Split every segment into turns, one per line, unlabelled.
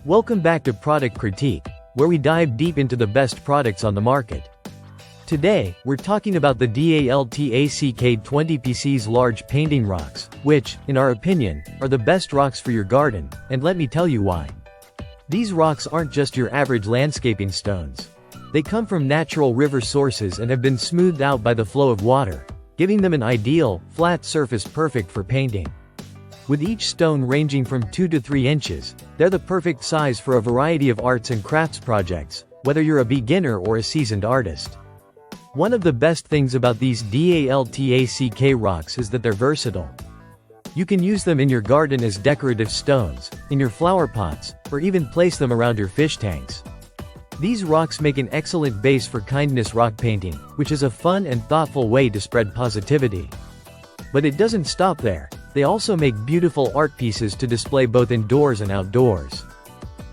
Welcome back to Product Critique, where we dive deep into the best products on the market. Today, we're talking about the DALTACK 20PC's large painting rocks, which, in our opinion, are the best rocks for your garden, and let me tell you why. These rocks aren't just your average landscaping stones. They come from natural river sources and have been smoothed out by the flow of water, giving them an ideal, flat surface perfect for painting. With each stone ranging from 2 to 3 inches, they're the perfect size for a variety of arts and crafts projects, whether you're a beginner or a seasoned artist. One of the best things about these DALTACK rocks is that they're versatile. You can use them in your garden as decorative stones, in your flower pots, or even place them around your fish tanks. These rocks make an excellent base for kindness rock painting, which is a fun and thoughtful way to spread positivity. But it doesn't stop there. They also make beautiful art pieces to display both indoors and outdoors.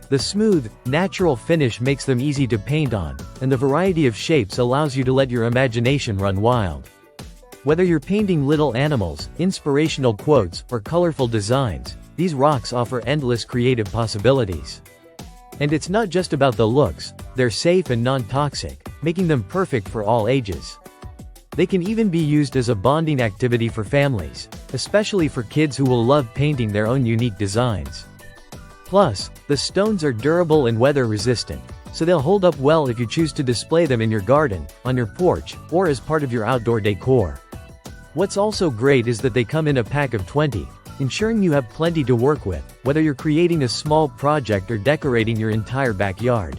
The smooth, natural finish makes them easy to paint on, and the variety of shapes allows you to let your imagination run wild. Whether you're painting little animals, inspirational quotes, or colorful designs, these rocks offer endless creative possibilities. And it's not just about the looks, they're safe and non-toxic, making them perfect for all ages. They can even be used as a bonding activity for families, especially for kids who will love painting their own unique designs. Plus, the stones are durable and weather-resistant, so they'll hold up well if you choose to display them in your garden, on your porch, or as part of your outdoor decor. What's also great is that they come in a pack of 20, ensuring you have plenty to work with, whether you're creating a small project or decorating your entire backyard.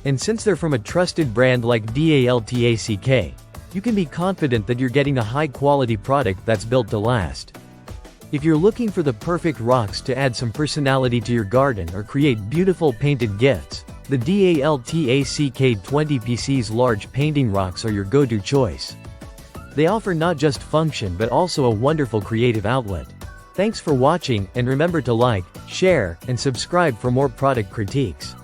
And since they're from a trusted brand like DALTACK, you can be confident that you're getting a high-quality product that's built to last. If you're looking for the perfect rocks to add some personality to your garden or create beautiful painted gifts, the DALTACK 20PC's large painting rocks are your go-to choice. They offer not just function but also a wonderful creative outlet. Thanks for watching, and remember to like, share, and subscribe for more product critiques.